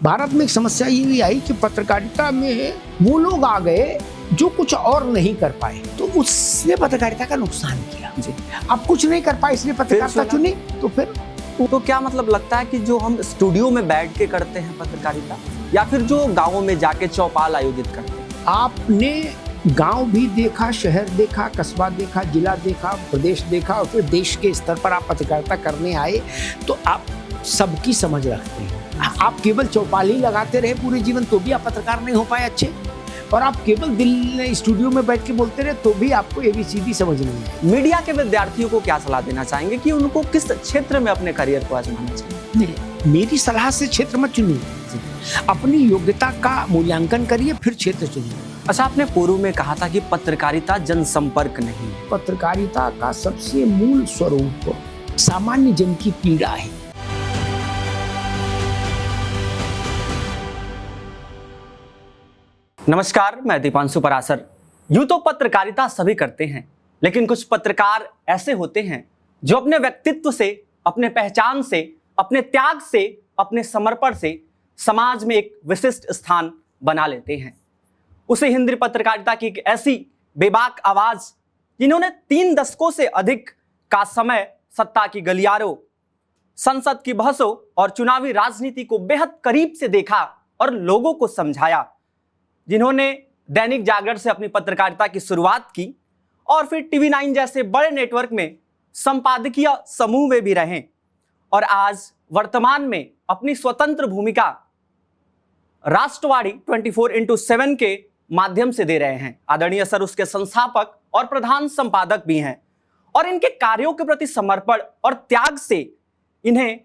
भारत में एक समस्या ये भी आई कि पत्रकारिता में वो लोग आ गए जो कुछ और नहीं कर पाए, तो उसने पत्रकारिता का नुकसान किया जी। अब कुछ नहीं कर पाए इसलिए पत्रकारिता चुनी, तो फिर तो क्या मतलब लगता है कि जो हम स्टूडियो में बैठ के करते हैं पत्रकारिता, या फिर जो गाँवों में जाके चौपाल आयोजित करते हैं? आपने गांव भी देखा, शहर देखा, कस्बा देखा, जिला देखा, प्रदेश देखा, और फिर देश के स्तर पर आप पत्रकारिता करने आए, तो आप सबकी समझ रखते हैं। आप केवल चौपाल ही लगाते रहे पूरे जीवन तो भी आप पत्रकार नहीं हो पाए अच्छे, और आप केवल दिल स्टूडियो में बैठ के बोलते रहे तो भी आपको ABCD समझ नहीं है। मीडिया के विद्यार्थियों को क्या सलाह देना चाहेंगे कि उनको किस क्षेत्र में अपने करियर को आजमाना चाहिए? नहीं, मेरी सलाह से क्षेत्र मत चुनिए, अपनी योग्यता का मूल्यांकन करिए फिर क्षेत्र चुनिए। अच्छा, आपने पूर्व में कहा था कि पत्रकारिता जनसंपर्क नहीं है। पत्रकारिता का सबसे मूल स्वरूप सामान्य जन की पीड़ा है। नमस्कार, मैं दीपांशु पराशर। यूं तो पत्रकारिता सभी करते हैं, लेकिन कुछ पत्रकार ऐसे होते हैं जो अपने व्यक्तित्व से, अपने पहचान से, अपने त्याग से, अपने समर्पण से समाज में एक विशिष्ट स्थान बना लेते हैं। उसे हिंदी पत्रकारिता की एक ऐसी बेबाक आवाज जिन्होंने 3 दशकों से अधिक का समय सत्ता की गलियारों, संसद की बहसों और चुनावी राजनीति को बेहद करीब से देखा और लोगों को समझाया, जिन्होंने दैनिक जागरण से अपनी पत्रकारिता की शुरुआत की और फिर TV9 जैसे बड़े नेटवर्क में संपादकीय समूह में भी रहे, और आज वर्तमान में अपनी स्वतंत्र भूमिका राष्ट्रवाणी 24/7 के माध्यम से दे रहे हैं। आदरणीय सर उसके संस्थापक और प्रधान संपादक भी हैं, और इनके कार्यों के प्रति समर्पण और त्याग से इन्हें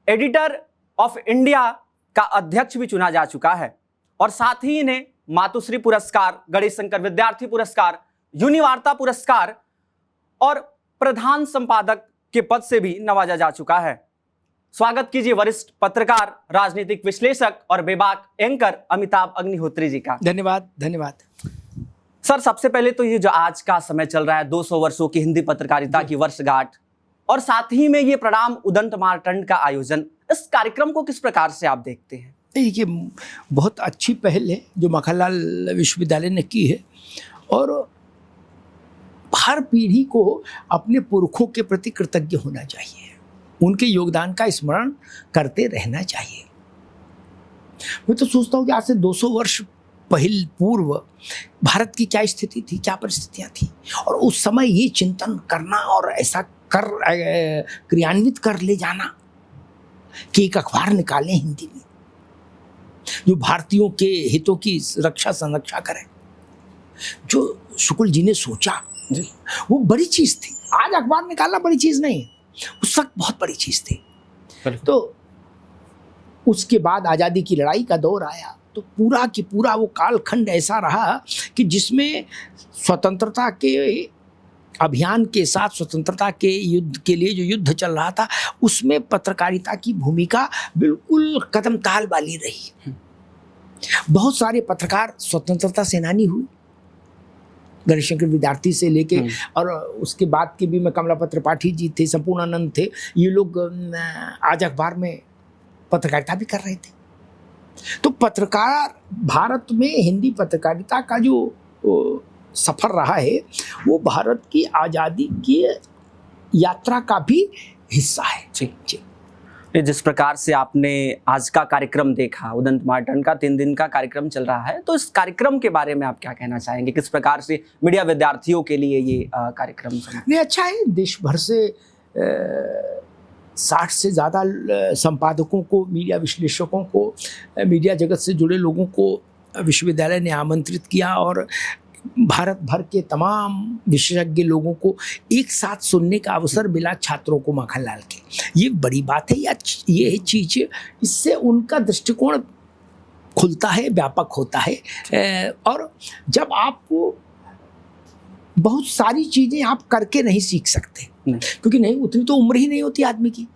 एडिटर ऑफ इंडिया का अध्यक्ष भी चुना जा चुका है, और साथ ही इन्हें मातुश्री पुरस्कार, गणेश शंकर विद्यार्थी पुरस्कार, यूनिवार्ता पुरस्कार और प्रधान संपादक के पद से भी नवाजा जा चुका है। स्वागत कीजिए वरिष्ठ पत्रकार, राजनीतिक विश्लेषक और बेबाक एंकर अमिताभ अग्निहोत्री जी का। धन्यवाद। धन्यवाद सर, सबसे पहले तो ये जो आज का समय चल रहा है, 200 वर्षों की हिंदी पत्रकारिता की वर्षगांठ, और साथ ही में ये प्रणाम उदंत मार्तंड का आयोजन, इस कार्यक्रम को किस प्रकार से आप देखते हैं? ये बहुत अच्छी पहल है जो मक्खनलाल विश्वविद्यालय ने की है, और हर पीढ़ी को अपने पुरखों के प्रति कृतज्ञ होना चाहिए, उनके योगदान का स्मरण करते रहना चाहिए। मैं तो सोचता हूँ कि आज से 200 वर्ष पूर्व भारत की क्या स्थिति थी, क्या परिस्थितियाँ थी, और उस समय ये चिंतन करना और ऐसा क्रियान्वित कर ले जाना कि एक अखबार निकालें हिंदी में जो भारतीयों के हितों की रक्षा संरक्षा करे, जो शुक्ल जी ने सोचा वो बड़ी चीज थी। आज अखबार निकालना बड़ी चीज नहीं, उस वक्त बहुत बड़ी चीज थी। तो उसके बाद आज़ादी की लड़ाई का दौर आया, तो पूरा की पूरा वो कालखंड ऐसा रहा कि जिसमें स्वतंत्रता के अभियान के साथ स्वतंत्रता के युद्ध के लिए जो युद्ध चल रहा था, उसमें पत्रकारिता की भूमिका बिल्कुल कदम ताल वाली रही। बहुत सारे पत्रकार स्वतंत्रता सेनानी हुए, गणेश शंकर विद्यार्थी से लेके, और उसके बाद के भी में कमलापत्र पाठी जी थे, संपूर्णानंद थे, ये लोग आज अखबार में पत्रकारिता भी कर रहे थे। तो पत्रकार भारत में हिंदी पत्रकारिता का जो सफर रहा है वो भारत की आज़ादी की यात्रा का भी हिस्सा है। जी। जिस प्रकार से आपने आज का कार्यक्रम देखा, उदंत मार्तंड का 3 दिन का कार्यक्रम चल रहा है, तो इस कार्यक्रम के बारे में आप क्या कहना चाहेंगे? किस प्रकार से मीडिया विद्यार्थियों के लिए ये कार्यक्रम नहीं अच्छा है? देश भर से 60 से ज़्यादा संपादकों को, मीडिया विश्लेषकों को, मीडिया जगत से जुड़े लोगों को विश्वविद्यालय ने आमंत्रित किया, और भारत भर के तमाम विशेषज्ञ लोगों को एक साथ सुनने का अवसर मिला, छात्रों को मक्खनलाल के। ये बड़ी बात है, ये चीज़, इससे उनका दृष्टिकोण खुलता है, व्यापक होता है, और जब आपको बहुत सारी चीज़ें आप करके नहीं सीख सकते, क्योंकि नहीं उतनी तो उम्र ही नहीं होती आदमी की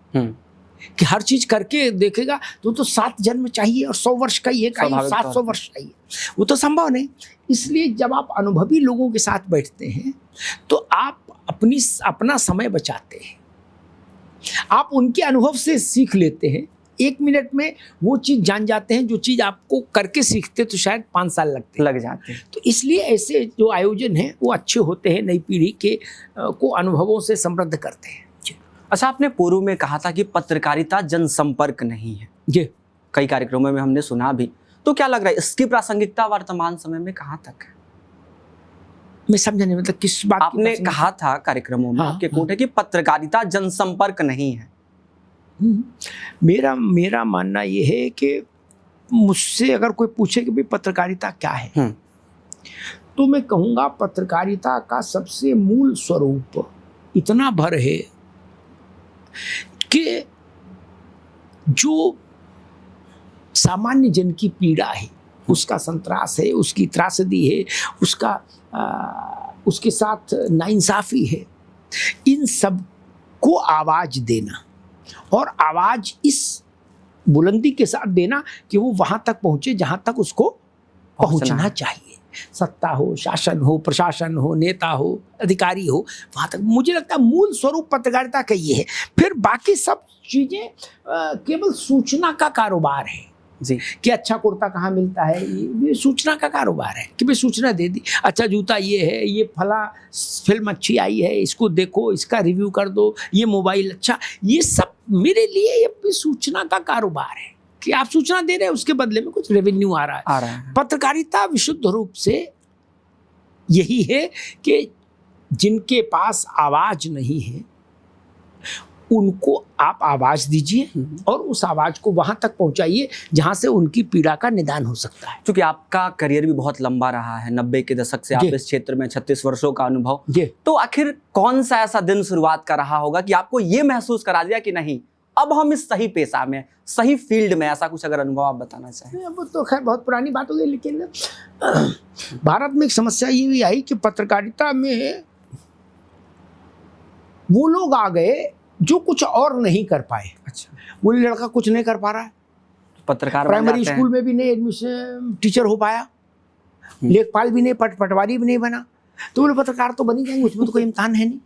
कि हर चीज करके देखेगा, तो 7 जन्म चाहिए और 100 वर्ष का ये चाहिए, 700 वर्ष चाहिए, वो तो संभव नहीं। इसलिए जब आप अनुभवी लोगों के साथ बैठते हैं तो आप अपना समय बचाते हैं, आप उनके अनुभव से सीख लेते हैं, 1 मिनट में वो चीज़ जान जाते हैं जो चीज़ आपको करके सीखते तो शायद 5 साल लगते हैं। लग जाते हैं। तो इसलिए ऐसे जो आयोजन हैं वो अच्छे होते हैं, नई पीढ़ी के को अनुभवों से समृद्ध करते हैं। अच्छा, आपने पूर्व में कहा था कि पत्रकारिता जनसंपर्क नहीं है, जी, कई कार्यक्रमों में हमने सुना भी, तो क्या लग रहा है इसकी प्रासंगिकता वर्तमान समय में कहाँ तक है? मैं समझा नहीं, मतलब किस बात की आपने बात कहा था कार्यक्रमों में, हाँ, आपके कोट है कि पत्रकारिता जनसंपर्क नहीं है। मेरा मानना ये है कि मुझसे अगर कोई पूछे कि भाई पत्रकारिता क्या है, तो मैं कहूँगा पत्रकारिता का सबसे मूल स्वरूप इतना भर है कि जो सामान्य जन की पीड़ा है, उसका संत्रास है, उसकी त्रासदी है, उसके साथ नाइंसाफ़ी है, इन सब को आवाज़ देना, और आवाज़ इस बुलंदी के साथ देना कि वो वहाँ तक पहुँचे जहाँ तक उसको पहुँचना चाहिए। सत्ता हो, शासन हो, प्रशासन हो, नेता हो, अधिकारी हो, वहाँ तक। मुझे लगता है मूल स्वरूप पत्रकारिता का ये है। फिर बाकी सब चीज़ें केवल सूचना का कारोबार है जी, कि अच्छा कुर्ता कहाँ मिलता है, ये सूचना का कारोबार है कि भाई सूचना दे दी, अच्छा जूता ये है, ये फला फिल्म अच्छी आई है, इसको देखो, इसका रिव्यू कर दो, ये मोबाइल अच्छा, ये सब मेरे लिए ये सूचना का कारोबार है कि आप सूचना दे रहे हैं, उसके बदले में कुछ रेवेन्यू आ रहा है। पत्रकारिता विशुद्ध रूप से यही है कि जिनके पास आवाज़ नहीं है उनको आप आवाज़ दीजिए और उस आवाज़ को वहाँ तक पहुँचाइए जहाँ से उनकी पीड़ा का निदान हो सकता है। क्योंकि आपका करियर भी बहुत लंबा रहा है, 90 के दशक से आप इस क्षेत्र में, 36 वर्षों का अनुभव, तो आखिर कौन सा ऐसा दिन शुरुआत का रहा होगा कि आपको ये महसूस करा दिया कि नहीं, अब हम इस सही पेशा में, सही फील्ड में, ऐसा कुछ अगर अनुभव आप बताना चाहें? अब तो खैर बहुत पुरानी बात हो गई, लेकिन भारत में एक समस्या ये भी आई कि पत्रकारिता में वो लोग आ गए जो कुछ और नहीं कर पाए। अच्छा, वो लड़का कुछ नहीं कर पा रहा है, पत्रकार प्राइमरी स्कूल में भी नहीं एडमिशन टीचर हो पाया, लेखपाल भी नहीं, पटवारी भी नहीं बना, तो बोले पत्रकार तो बनी जाएंगे, उसमें तो कोई इम्तहान है नहीं।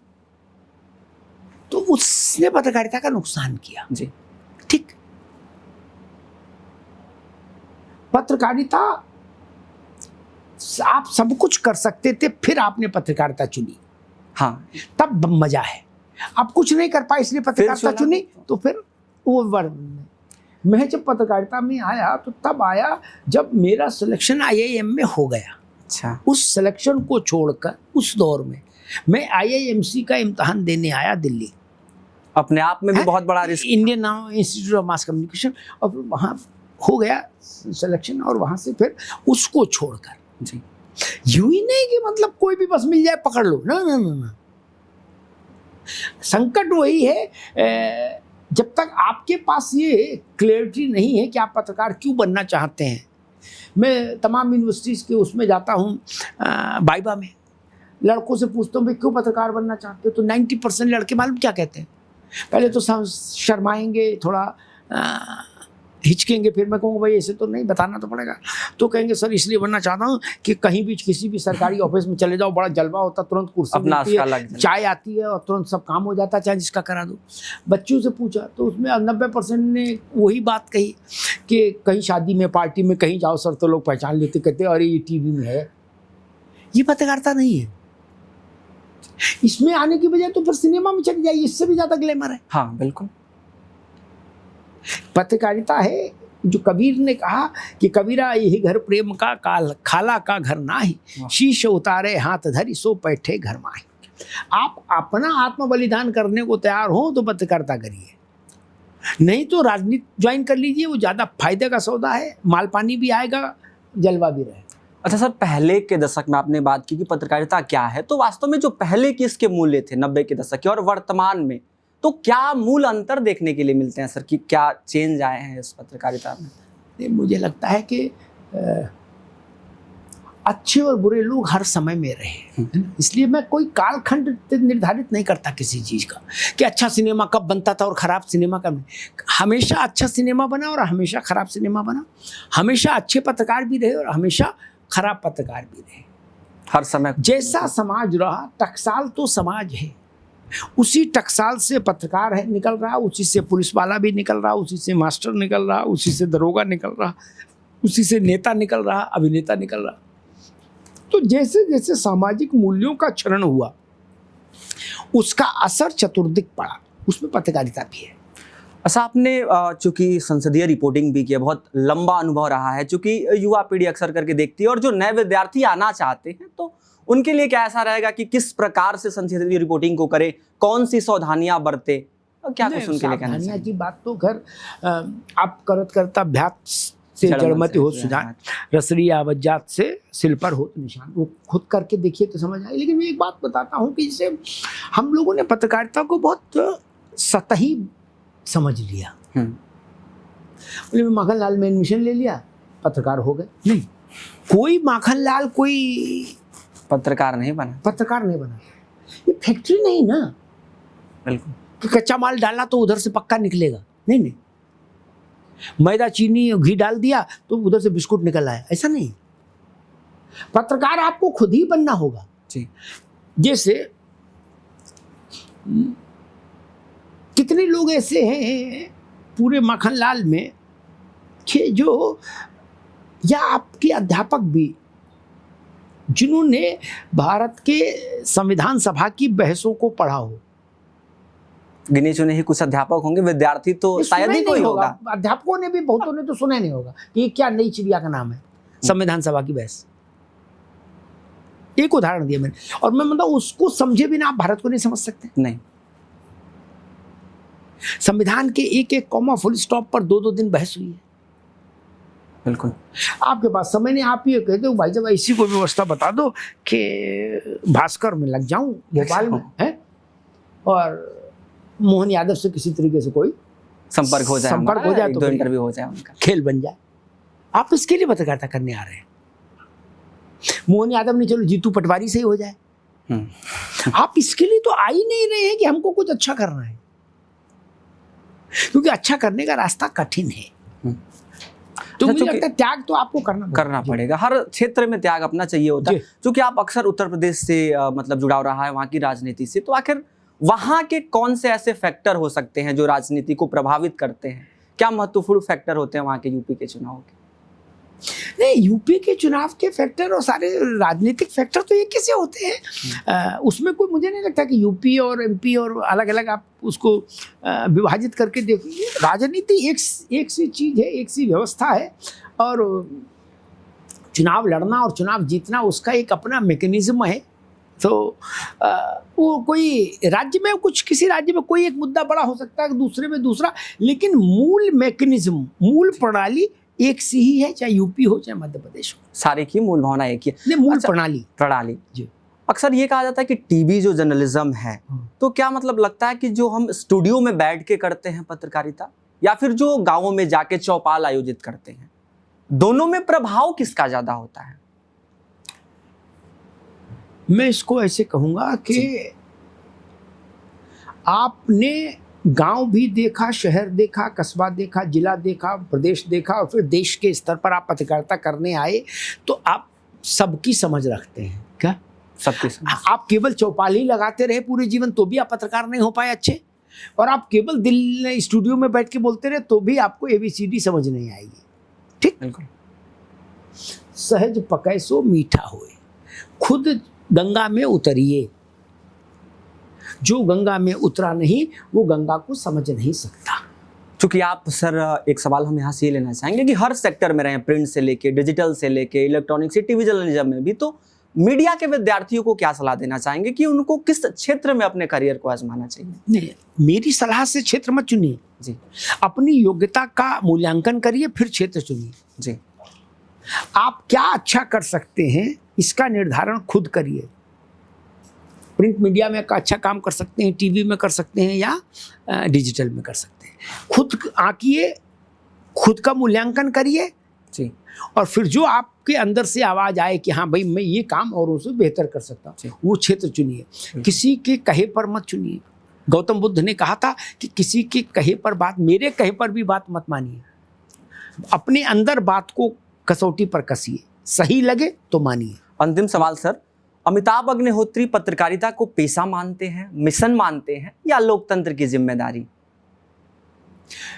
तो उसने पत्रकारिता का नुकसान किया जी। ठीक, पत्रकारिता आप सब कुछ कर सकते थे, फिर आपने पत्रकारिता चुनी, हाँ, तब मजा है। आप कुछ नहीं कर पाए इसलिए पत्रकारिता चुनी, तो फिर वो मैं जब पत्रकारिता में आया तो तब आया जब मेरा सिलेक्शन IIM में हो गया। अच्छा, उस सिलेक्शन को छोड़कर उस दौर में मैं IIMC का इम्तहान देने आया दिल्ली, अपने आप में भी बहुत बड़ा risk, Indian institute of mass communication, और वहाँ हो गया सिलेक्शन, और वहाँ से फिर उसको छोड़कर जी, यूं ही नहीं कि मतलब कोई भी बस मिल जाए पकड़ लो, ना ना ना ना। संकट वही है जब तक आपके पास ये क्लैरिटी नहीं है कि आप पत्रकार क्यों बनना चाहते हैं। मैं तमाम यूनिवर्सिटीज़ के उसमें जाता हूँ, वाइवा में लड़कों से पूछता हूँ भाई क्यों पत्रकार बनना चाहते हो, तो 90% लड़के मालूम क्या कहते हैं, पहले तो शर्माएंगे, थोड़ा हिचकेंगे, फिर मैं कहूँगा भाई ऐसे तो नहीं, बताना तो पड़ेगा, तो कहेंगे सर इसलिए बनना चाहता हूँ कि कहीं भी किसी भी सरकारी ऑफिस में चले जाओ, बड़ा जलवा होता, तुरंत कुर्सी मिलती है, चाय आती है और तुरंत सब काम हो जाता है, चाहे जिसका करा दो। बच्चों से पूछा तो उसमें 90% ने वही बात कही कि कहीं शादी में, पार्टी में कहीं जाओ सर तो लोग पहचान लेते, कहते अरे ये टीवी में है। ये पत्रकारिता नहीं है। इसमें आने की बजाय तो फिर सिनेमा में चली जाइए, इससे भी ज़्यादा ग्लैमर है। हाँ बिल्कुल, पत्रकारिता है जो कबीर ने कहा कि कबीरा यही घर प्रेम का काल, खाला का घर नाही, शीश उतारे हाथ धरी सो बैठे घर माही। आप अपना आत्म बलिदान करने को तैयार हो तो पत्रकारिता करिए, नहीं तो राजनीति ज्वाइन कर लीजिए, वो ज़्यादा फायदे का सौदा है, माल पानी भी आएगा, जलवा भी रहे। अच्छा सर, पहले के दशक में आपने बात की कि पत्रकारिता क्या है, तो वास्तव में जो पहले के इसके मूल्य थे 90 के दशक के और वर्तमान में, तो क्या मूल अंतर देखने के लिए मिलते हैं सर, कि क्या चेंज आए हैं इस पत्रकारिता में? मुझे लगता है कि अच्छे और बुरे लोग हर समय में रहे, इसलिए मैं कोई कालखंड निर्धारित नहीं करता किसी चीज़ का कि अच्छा सिनेमा कब बनता था और ख़राब सिनेमा कब नहीं। हमेशा अच्छा सिनेमा बना और हमेशा ख़राब सिनेमा बना, हमेशा अच्छे पत्रकार भी रहे और हमेशा ख़राब पत्रकार भी रहे। हर समय जैसा समाज रहा, टकसाल तो समाज है, उसी टकसाल से पत्रकार है निकल रहा, उसी से पुलिस वाला भी निकल रहा, उसी से मास्टर निकल रहा, उसी से दरोगा निकल रहा, उसी से नेता निकल रहा, अभिनेता निकल रहा। तो जैसे जैसे सामाजिक मूल्यों का क्षरण हुआ उसका असर चतुर्दिक पड़ा, उसमें पत्रकारिता भी है। अच्छा, आपने चूंकि संसदीय रिपोर्टिंग भी की है, बहुत लंबा अनुभव रहा है, चूंकि युवा पीढ़ी अक्सर करके देखती है और जो नए विद्यार्थी आना चाहते हैं तो उनके लिए क्या ऐसा रहेगा कि किस प्रकार से संसदीय रिपोर्टिंग को करे, कौन सी सावधानियां बरते, क्या कुछ उनके लिए कहना सावधानियां की बात तो घर आप करत करता अभ्यास से जड़मति हो सुजान, रसरी आवज्जात से सिल पर हो निशान, वो खुद करके देखिए तो समझ आए। लेकिन मैं एक बात बताता हूँ कि जैसे हम लोगों ने पत्रकारिता को बहुत सतही समझ लिया। बोले मैं माखनलाल में एडमिशन ले लिया, पत्रकार हो गए। नहीं, कोई माखनलाल कोई पत्रकार नहीं बना। ये फैक्ट्री नहीं ना, बिल्कुल, कि कच्चा माल डाला तो उधर से पक्का निकलेगा। नहीं, मैदा चीनी घी डाल दिया तो उधर से बिस्कुट निकल आया, ऐसा नहीं। पत्रकार आपको खुद ही बनना होगा जी। जैसे कितने लोग ऐसे हैं पूरे माखनलाल में कि जो, या आपके अध्यापक भी, जिन्होंने भारत के संविधान सभा की बहसों को पढ़ा हो। गिने चुने ही कुछ अध्यापक होंगे, विद्यार्थी तो शायद ही कोई होगा। अध्यापकों ने भी, बहुतों ने तो सुना ही नहीं होगा कि ये क्या नई चिड़िया का नाम है, संविधान सभा की बहस। एक उदाहरण दिया मैंने, और मैं मतलब उसको समझे बिना आप भारत को नहीं समझ सकते। नहीं, संविधान के एक एक कॉमा फुल स्टॉप पर 2-2 दिन बहस हुई है। बिल्कुल, आपके पास समय नहीं, आप ये कहते हो भाई साहब ऐसी कोई व्यवस्था बता दो कि भास्कर में लग जाऊं, भोपाल में है, और मोहन यादव से किसी तरीके से कोई संपर्क हो जाए, तो इंटरव्यू हो जाए, उनका खेल बन जाए। आप इसके लिए पत्रकारिता करने आ रहे हैं। मोहन यादव ने चलो जीतू पटवारी से ही हो जाए। आप इसके लिए तो आ ही नहीं रहे हैं कि हमको कुछ अच्छा करना है, क्योंकि अच्छा करने का रास्ता कठिन है। तो मुझे लगता है त्याग तो आपको करना पड़ेगा। हर क्षेत्र में त्याग अपना चाहिए होता है। क्योंकि आप अक्सर उत्तर प्रदेश से मतलब जुड़ाव रहा है, वहाँ की राजनीति से, तो आखिर वहाँ के कौन से ऐसे फैक्टर हो सकते हैं जो राजनीति को प्रभावित करते हैं? क्या महत्वपूर्ण फैक्टर होते हैं वहाँ के यूपी के चुनाव के? नहीं, यूपी के चुनाव के फैक्टर और सारे राजनीतिक फैक्टर तो एक कैसे होते हैं। उसमें कोई, मुझे नहीं लगता कि यूपी और एमपी और अलग अलग आप उसको विभाजित करके देखिए। राजनीति एक सी चीज़ है, एक सी व्यवस्था है, और चुनाव लड़ना और चुनाव जीतना उसका एक अपना मैकेनिज्म है। तो वो कोई राज्य में कुछ, किसी राज्य में कोई एक मुद्दा बड़ा हो सकता है, दूसरे में दूसरा, लेकिन मूल मैकेनिज्म, मूल प्रणाली एक सी ही है, चाहे यूपी हो चाहे मध्य प्रदेश हो। सारे की मूल भावना एक ही है। मूल प्रणाली जी। अक्सर ये कहा जाता है कि टीवी जो जर्नलिज्म है, तो क्या मतलब लगता है कि जो हम स्टूडियो में बैठ के करते हैं पत्रकारिता, या फिर जो गाँवों में जाके चौपाल आयोजित करते हैं, दोनों में प्रभाव किसका ज्यादा होता है? मैं इसको ऐसे कहूंगा कि आपने गांव भी देखा, शहर देखा, कस्बा देखा, जिला देखा, प्रदेश देखा, और फिर देश के स्तर पर आप पत्रकारिता करने आए, तो आप सबकी समझ रखते हैं। क्या सबकी समझ? आप केवल चौपाल ही लगाते रहे पूरे जीवन तो भी आप पत्रकार नहीं हो पाए अच्छे, और आप केवल दिल स्टूडियो में बैठ के बोलते रहे तो भी आपको ABCD समझ नहीं आएगी। ठीक, बिल्कुल। सहज पकै सो मीठा होए, खुद गंगा में उतरिए, जो गंगा में उतरा नहीं वो गंगा को समझ नहीं सकता। चूंकि आप सर, एक सवाल हम यहाँ से ये लेना चाहेंगे कि हर सेक्टर में रहे, प्रिंट से लेके डिजिटल से लेके इलेक्ट्रॉनिक से टीवी जर्नलिज्म में भी, तो मीडिया के विद्यार्थियों को क्या सलाह देना चाहेंगे कि उनको किस क्षेत्र में अपने करियर को आजमाना चाहिए? नहीं, मेरी सलाह से क्षेत्र मत चुनिए जी, अपनी योग्यता का मूल्यांकन करिए, फिर क्षेत्र चुनिए जी। आप क्या अच्छा कर सकते हैं इसका निर्धारण खुद करिए। प्रिंट मीडिया में अच्छा काम कर सकते हैं, टीवी में कर सकते हैं, या डिजिटल में कर सकते हैं। खुद आंकिए, खुद का मूल्यांकन करिए जी, और फिर जो आपके अंदर से आवाज आए कि हाँ भाई मैं ये काम औरों से बेहतर कर सकता हूँ, वो क्षेत्र चुनिए। किसी के कहे पर मत चुनिए। गौतम बुद्ध ने कहा था कि किसी के कहे पर बात, मेरे कहे पर भी बात मत मानिए, अपने अंदर बात को कसौटी पर कसिए, सही लगे तो मानिए। अंतिम सवाल सर, अमिताभ अग्निहोत्री पत्रकारिता को पेशा मानते हैं, मिशन मानते हैं, या लोकतंत्र की जिम्मेदारी?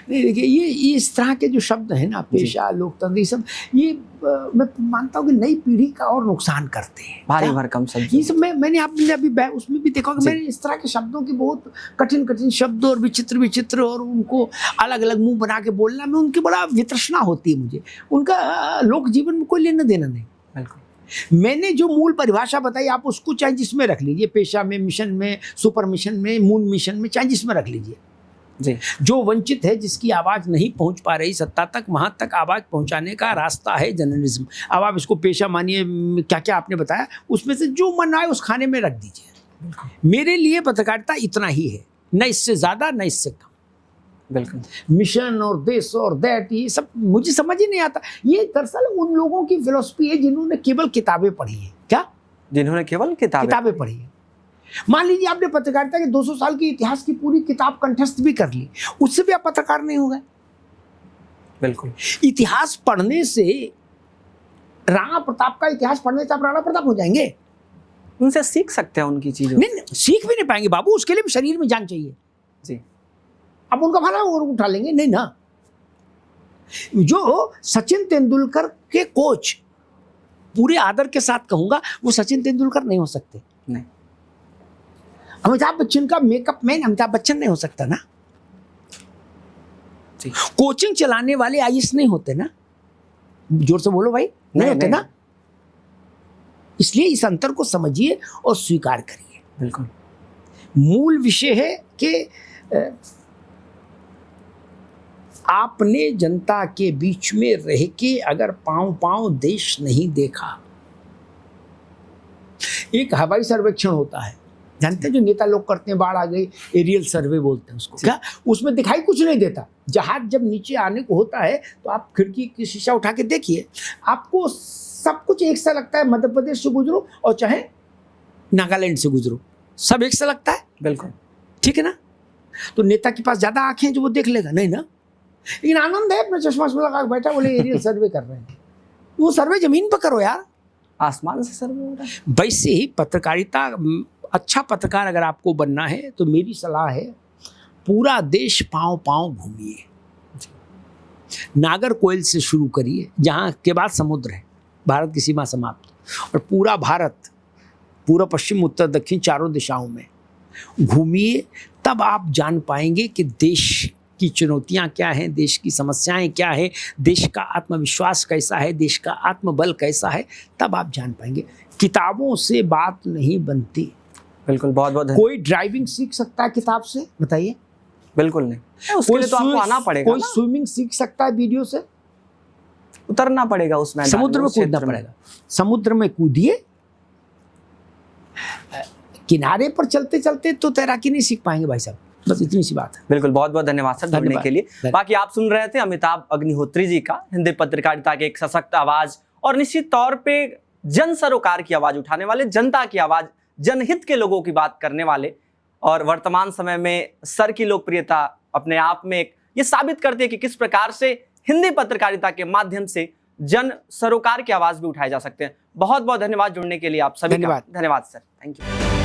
नहीं देखिए, ये इस तरह के जो शब्द हैं ना, पेशा, लोकतंत्र, ये सब, ये मैं मानता हूँ कि नई पीढ़ी का और नुकसान करते हैं। भारी भरकम शब्द। ये सब मैंने आपने अभी उसमें भी देखा कि मैंने इस तरह के शब्दों की बहुत कठिन कठिन शब्द और विचित्र और उनको अलग अलग मुंह बना के बोलना में उनकी बड़ा वितृष्णा होती है मुझे। उनका लोक जीवन में कोई लेना देना नहीं। बिल्कुल। मैंने जो मूल परिभाषा बताई, आप उसको चाहे जिसमें रख लीजिए, पेशा में, मिशन में, सुपर मिशन में, मून मिशन में, चाहे जिसमें रख लीजिए। जी। जो वंचित है, जिसकी आवाज नहीं पहुंच पा रही सत्ता तक, वहां तक आवाज पहुंचाने का रास्ता है जर्नलिज्म। अब आप इसको पेशा मानिए, क्या क्या आपने बताया, उसमें से जो मन आए उस खाने में रख दीजिए। मेरे लिए पत्रकारिता इतना ही है, न इससे ज्यादा न इससे कम। बिल्कुल। मिशन और दिस और दैट, ये सब मुझे समझ ही नहीं आता। ये दरअसल उन लोगों की फिलॉसफी है जिन्होंने केवल किताबें पढ़ी है। क्या? जिन्होंने केवल किताबें पढ़ी है। मान लीजिए आपने पत्रकारिता के 200 साल के इतिहास की पूरी किताब कंठस्थ भी कर ली, उससे भी आप पत्रकार नहीं हो गए। बिल्कुल। इतिहास पढ़ने से, राणा प्रताप का इतिहास पढ़ने से आप राणा प्रताप हो जाएंगे? उनसे सीख सकते हैं उनकी चीजें। नहीं, सीख भी नहीं पाएंगे बाबू, उसके लिए भी शरीर में जान चाहिए। जी। अब उनका भाला और उठा लेंगे? नहीं ना। जो सचिन तेंदुलकर के कोच, पूरे आदर के साथ कहूंगा, वो सचिन तेंदुलकर नहीं हो सकते। नहीं। अमिताभ बच्चन का मेकअप मैन अमिताभ बच्चन नहीं हो सकता ना। जी। कोचिंग चलाने वाले आईएएस नहीं होते ना। जोर से बोलो भाई, नहीं होते ना। इसलिए इस अंतर को समझिए और स्वीकार करिए। बिल्कुल। मूल विषय है कि आपने जनता के बीच में रह के अगर पांव पांव देश नहीं देखा। एक हवाई सर्वेक्षण होता है, जानते हैं, जो नेता लोग करते हैं, बाढ़ आ गई, एरियल सर्वे बोलते हैं उसको। क्या? उसमें दिखाई कुछ नहीं देता। जहाज जब नीचे आने को होता है तो आप खिड़की की शीशा उठा के देखिए, आपको सब कुछ एक सा लगता है। मध्य प्रदेश से गुजरो और चाहे नागालैंड से गुजरो, सब एक सा लगता है। बिल्कुल। ठीक है ना। तो नेता के पास ज्यादा आंखें जो वो देख लेगा नहीं ना। लेकिन आनंद है, अपना चश्मा लगा के बैठा, बोले एरियल सर्वे कर रहे हैं। वो सर्वे जमीन पर करो यार, आसमान से सर्वे हो रहा है। वैसे ही पत्रकारिता, अच्छा पत्रकार अगर आपको बनना है तो मेरी सलाह है, पूरा देश पांव पांव घूमिए। नागरकोइल से शुरू करिए, जहां के बाद समुद्र है, भारत की सीमा समाप्त, और पूरा भारत, पूरा पश्चिम उत्तर दक्षिण चारों दिशाओं में घूमिए। तब आप जान पाएंगे कि देश की चुनौतियां क्या हैं, देश की समस्याएं क्या है, देश का आत्मविश्वास कैसा है, देश का आत्मबल कैसा है। तब आप जान पाएंगे। किताबों से बात नहीं बनती। बिल्कुल। बहुत बहुत कोई ड्राइविंग सीख सकता है किताब से? बताइए। बिल्कुल नहीं। उसके लिए तो आपको आना पड़ेगा। कोई स्विमिंग सीख सकता है वीडियो से? उतरना पड़ेगा उस मैदान में, समुद्र में कूदना पड़ेगा। समुद्र में कूदिए, किनारे पर चलते चलते तो तैराकी नहीं सीख पाएंगे भाई साहब। बस इतनी सी बात है। बिल्कुल। बहुत बहुत धन्यवाद सर जुड़ने के लिए। बाकी आप सुन रहे थे अमिताभ अग्निहोत्री जी का, हिंदी पत्रकारिता के एक सशक्त आवाज और निश्चित तौर पे जन सरोकार की आवाज उठाने वाले, जनता की आवाज, जनहित के लोगों की बात करने वाले। और वर्तमान समय में सर की लोकप्रियता अपने आप में एक ये साबित करती है कि किस प्रकार से हिंदी पत्रकारिता के माध्यम से जन सरोकार की आवाज भी उठाए जा सकते हैं। बहुत बहुत धन्यवाद जुड़ने के लिए आप सभी का। धन्यवाद सर। Thank you.